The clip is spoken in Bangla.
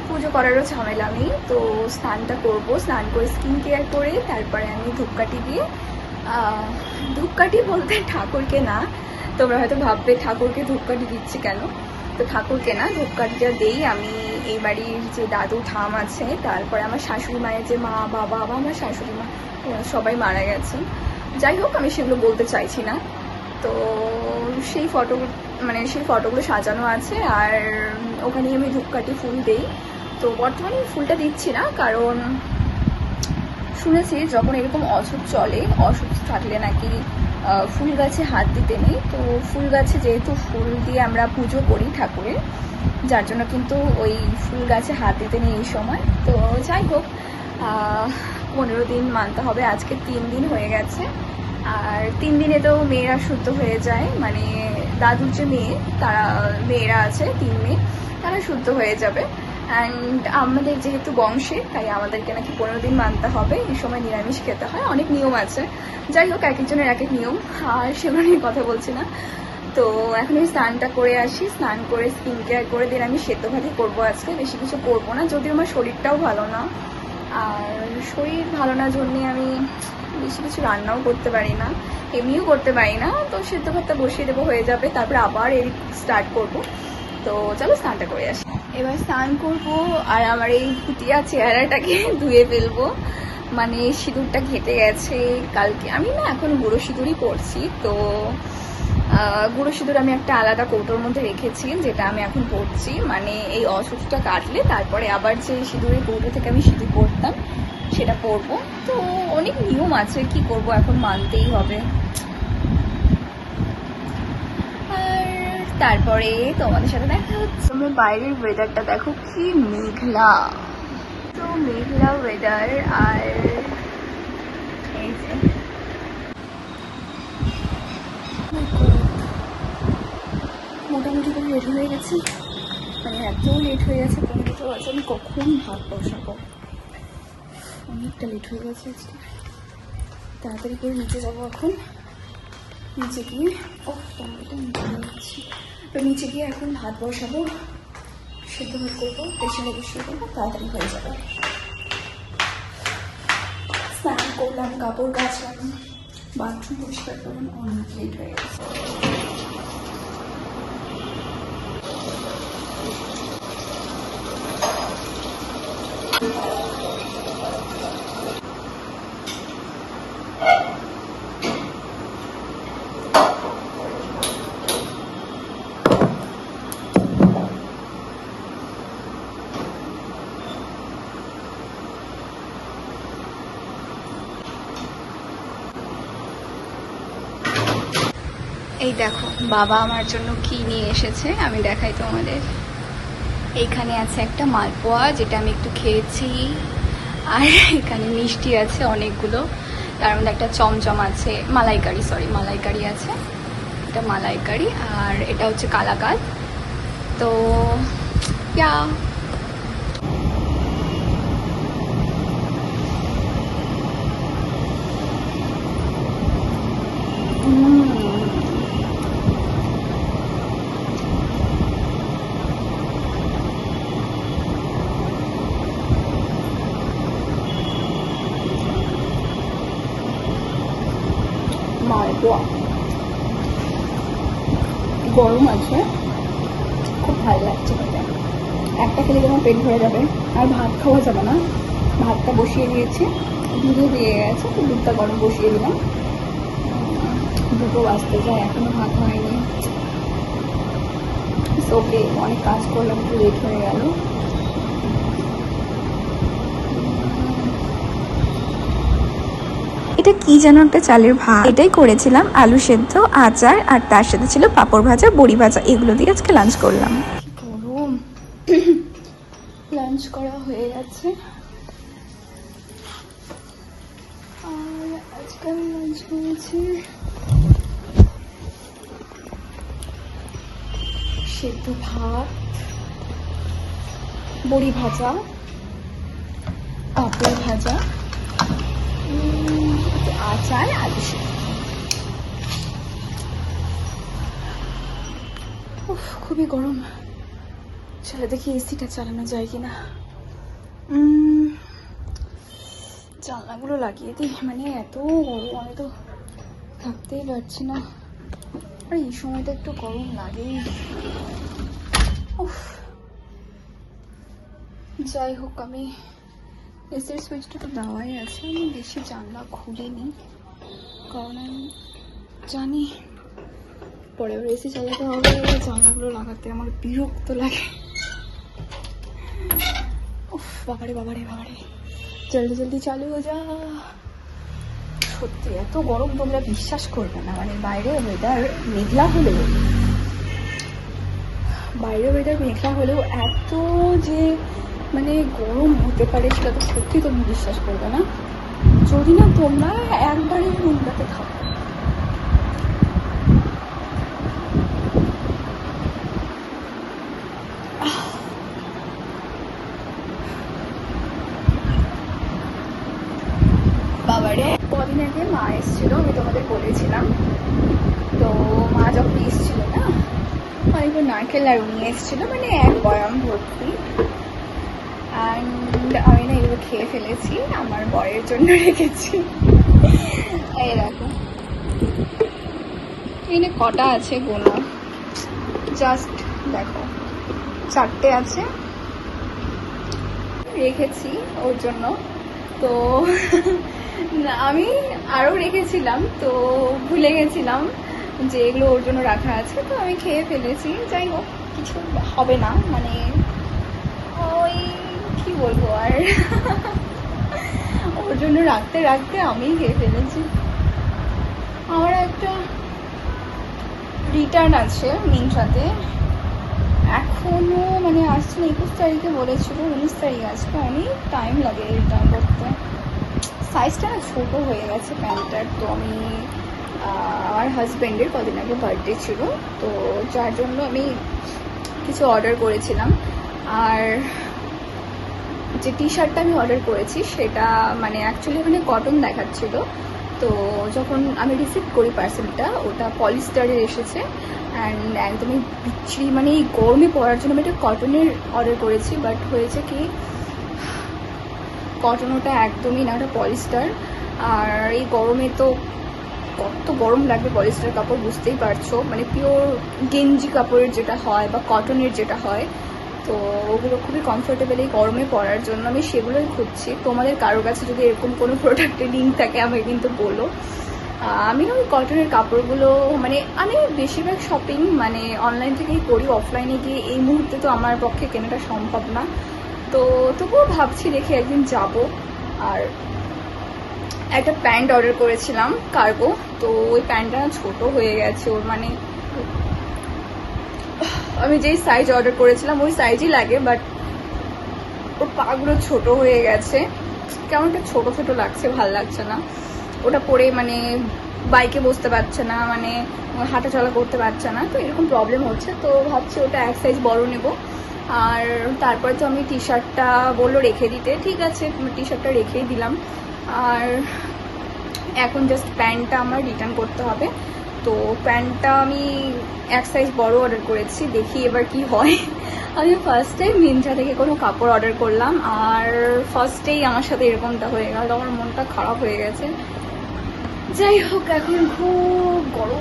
পুজো করারও ঝামেলা নেই। তো স্নানটা করব, স্নান করে স্কিন কেয়ার করে তারপরে আমি ধূপকাঠি দিয়ে, ধূপকাঠি বলতে ঠাকুরকে না, তোমরা হয়তো ভাববে ঠাকুরকে ধূপকাঠি দিচ্ছি কেন, তো ঠাকুরকে না, ধূপকাঠিটা দিই আমি এই বাড়ির যে দাদু ঠাম আছে, তারপরে আমার শাশুড়ি মায়ের যে মা বাবা বা আমার শাশুড়ি মা সবাই মারা গেছেন। যাই হোক, আমি সেগুলো বলতে চাইছি না। তো সেই ফটোগুলো সাজানো আছে, আর ওখানে আমি ধূপকাঠি ফুল দিই। তো বর্তমানে ফুলটা দিচ্ছি না, কারণ শুনেছি যখন এরকম অসুখ চলে, অসুখ থাকলে নাকি ফুল গাছে হাত দিতে নেই। তো ফুল গাছে যেহেতু ফুল দিয়ে আমরা পুজো করি ঠাকুরের, যার জন্য কিন্তু ওই ফুল গাছে হাত দিতে নেই এই সময়। তো যাই হোক, 15 দিন মানতে হবে, আজকে 3 দিন হয়ে গেছে। আর 3 দিনে তো মেয়েরা শুদ্ধ হয়ে যায়, মানে দাদুর যে মেয়েরা আছে 3 মেয়ে, তারা শুদ্ধ হয়ে যাবে। অ্যান্ড আমাদের যেহেতু বংশে, তাই আমাদেরকে নাকি 15 দিন মানতে হবে, এই সময় নিরামিষ খেতে হয়, অনেক নিয়ম আছে। যাই হোক, এক একজনের এক এক নিয়ম, আর সেগুলো নিয়ে কথা বলছি না। তো এখন আমি স্নানটা করে আসি, স্নান করে স্কিন কেয়ার করে দিন আমি সেদ্ধ ভাতই করবো আজকে, বেশি কিছু করবো না, যদিও আমার শরীরটাও ভালো না। আর শরীর ভালো না জন্যে আমি বেশি কিছু রান্নাও করতে পারি না, এমনিও করতে পারি না। তো সেদ্ধ ভাতটা বসিয়ে দেবো, হয়ে যাবে, তারপরে আবার স্টার্ট করব। তো চলো স্নানটা করে আসি। এবার স্নান করব, আর আমার এই ভুটিয়া চেহারাটাকে ধুয়ে ফেলবো, মানে সিঁদুরটা ঘেটে গেছে কালকে। আমি না এখন গুঁড়ো সিঁদুরই পরছি। তো গুঁড়ো সিঁদুর আমি একটা আলাদা কৌটোর মধ্যে রেখেছি, যেটা আমি এখন পরছি, মানে এই অসুখটা কাটলে তারপরে আবার যে সিঁদুরের কৌটো থেকে আমি সিঁদুর পরতাম সেটা পরবো। তো অনেক নিয়ম আছে, কি করব, এখন মানতেই হবে। আর তারপরে তোমাদের সাথে দেখা হচ্ছে। তোমরা বাইরের ওয়েদারটা দেখো, কি মেঘলা, তো মেঘলা ওয়েদার। আর এই যে মোটামুটি করে লেট হয়ে গেছে, মানে এত লেট হয়ে গেছে, 15টা বাজে, আমি কখন ভাত বসাবো, অনেকটা লেট হয়ে গেছে আজকে। তাড়াতাড়ি করে নিচে যাবো এখন, নিচে গিয়ে টমেটো নিচে যাচ্ছি, তো নিচে গিয়ে এখন ভাত বসাবো, সেদ্ধ ভাত করবো, প্রেশারে বসিয়ে দেবো, তাড়াতাড়ি হয়ে যাবে। স্নান করলাম, কাপড় কাচলাম, বাথরুম পরিষ্কার করলাম, অনেক লেট হয়ে গেছে। এই দেখো বাবা আমার জন্য কি নিয়ে এসেছে, আমি দেখাই তোমাদের। এইখানে আছে একটা মালপোয়া, যেটা আমি একটু খেয়েছি, আর এখানে মিষ্টি আছে অনেকগুলো, তার মধ্যে একটা চমচম আছে, মালাইকারি আছে, এটা মালাইকারি, আর এটা হচ্ছে কালাকাঁদ। তো ইয়া মালপোয়া গরম আছে, খুব ভালো লাগছে খেতে। একটা খেলে যেমন পেট ভরে যাবে, আর ভাত খাওয়া যাবে না। ভাতটা বসিয়ে দিয়েছি, দুধও দিয়ে গেছে, তো দুধটা গরম বসিয়ে দিলাম, 2টো বাজতে যায়, এখনো ভাত হয়নি। ওকে, অনেক কাজ করলাম, একটু লেট হয়ে গেল। এটা কি যেন একটা চালের ভাত, এটাই করেছিলাম, আলু সেদ্ধ, আচার, আর তার সাথে ছিল পাঁপড় ভাজা, বড়ি ভাজা, এগুলো দিয়ে আজকে লাঞ্চ করলাম। গরম। লাঞ্চ করা হয়ে গেছে, আর আজকে আমি লাঞ্চ করেছি সেদ্ধ ভাত, বড়ি ভাজা, পাঁপড় ভাজা, আচার, আলু সেদ্ধ। খুবই গরম। চলো দেখি এসিটা চালানো যায় কিনা। জানলাগুলো লাগিয়ে দিই, মানে এত গরম আমি তো থাকতেই পারছি না। আর এই সময়টা একটু গরম লাগেই। উফ, যাই হোক, আমি এসির সুইচটা তো দেওয়াই আছে, আমি বেশি জানলা খুলিনি, কারণ আমি জানি পরে আবার এসি চালাতে হবে, জানলাগুলো লাগাতে আমার বিরক্ত লাগে। উফ, বাবারে বাবারে বাবারে, জলদি জলদি চালু হয়ে যা। সত্যি এত গরম তোমরা বিশ্বাস করবে না, মানে বাইরে ওয়েদার মেঘলা হলেও এত যে মানে গরম হতে পারে সেটা তো সত্যি তোমরা বিশ্বাস করবে না, যদি না তোমরা একবারে রুমটাতে থাকো। বাবারে, কদিন আগে মা এসেছিল, আমি তোমাদের বলেছিলাম। তো মা যখন এসেছিল না, অনেকগুলো নারকেল নাড়ু নিয়ে এসেছিল, মানে এক বয়াম ভর্তি। অ্যান্ড আমি না এগুলো খেয়ে ফেলেছি, আমার বরের জন্য রেখেছি। এই দেখো এখানে কটা আছে গোনা, জাস্ট দেখো 4টে আছে, রেখেছি ওর জন্য। তো না, আমি আরও রেখেছিলাম, তো ভুলে গেছিলাম যে এগুলো ওর জন্য রাখা আছে, তো আমি খেয়ে ফেলেছি। যাই হোক, কিছু হবে না, মানে ওই কি বলবো আর, ওর জন্য রাখতে রাখতে আমি খেয়ে ফেলেছি। আমার একটা রিটার্ন আছে মিন্ত্রাতে, এখনো মানে আসছে না, 21 তারিখে বলেছিল, 19 তারিখ আজকে, অনেক টাইম লাগে রিটার্ন করতে। সাইজটা না ছোটো হয়ে গেছে প্যান্টটার। তো আমি আমার হাজব্যান্ডের কদিন আগে বার্থডে ছিল, তো যার জন্য আমি কিছু অর্ডার করেছিলাম। আর যে টি শার্টটা আমি অর্ডার করেছি সেটা মানে অ্যাকচুয়ালি ওখানে কটন দেখাচ্ছিল, তো যখন আমি রিসিভ করি পার্সেলটা, ওটা পলিস্টারের এসেছে। অ্যান্ড একদমই বিচ্ছিরি, মানে এই গরমে পরার জন্য আমি একটা কটনের অর্ডার করেছি, বাট হয়েছে কি কটন ওটা একদমই না, ওটা পলিস্টার। আর এই গরমে তো কত গরম লাগবে পলিস্টার কাপড়, বুঝতেই পারছো, মানে পিওর গেঞ্জি কাপড়ের যেটা হয় বা কটনের যেটা হয়, তো ওগুলো খুবই কমফোর্টেবল এই গরমে পরার জন্য। আমি সেগুলোই খুঁজছি। তোমাদের কারোর কাছে যদি এরকম কোনো প্রোডাক্টের লিঙ্ক থাকে আমাকে কিন্তু বলো। আমি ওই কটনের কাপড়গুলো, মানে আমি বেশিরভাগ শপিং মানে অনলাইন থেকেই করি, অফলাইনে গিয়ে এই মুহূর্তে তো আমার পক্ষে কেনাটা সম্ভব না। তো তবুও ভাবছি দেখি একদিন যাব। আর একটা প্যান্ট অর্ডার করেছিলাম কার্গো, তো ওই প্যান্টটা ছোটো হয়ে গেছে ওর, মানে আমি যেই সাইজ অর্ডার করেছিলাম ওই সাইজই লাগে, বাট ওর পাগুলো ছোট হয়ে গেছে, কেমন একটা ছোটো ছোটো লাগছে, ভাল লাগছে না ওটা পরে, মানে বাইকে বসতে পারছে না, মানে হাঁটা চলা করতে পারছে না, তো এরকম প্রবলেম হচ্ছে। তো ভাবছি ওটা এক সাইজ বড় নেব। আর তারপরে তো আমি টি শার্টটা বললো রেখে দিতে, ঠিক আছে টি শার্টটা রেখেই দিলাম। আর এখন জাস্ট প্যান্টটা আমার রিটার্ন করতে হবে। তো প্যান্টটা আমি এক সাইজ বড় অর্ডার করেছি, দেখি এবার কি হয়। আমি ফার্স্ট টাইম মিন্ত্রা থেকে কোনো কাপড় অর্ডার করলাম, আর ফার্স্টেই আমার সাথে এরকমটা হয়ে গেল, আমার মনটা খারাপ হয়ে গেছে। যাই হোক, এখন খুব গরম।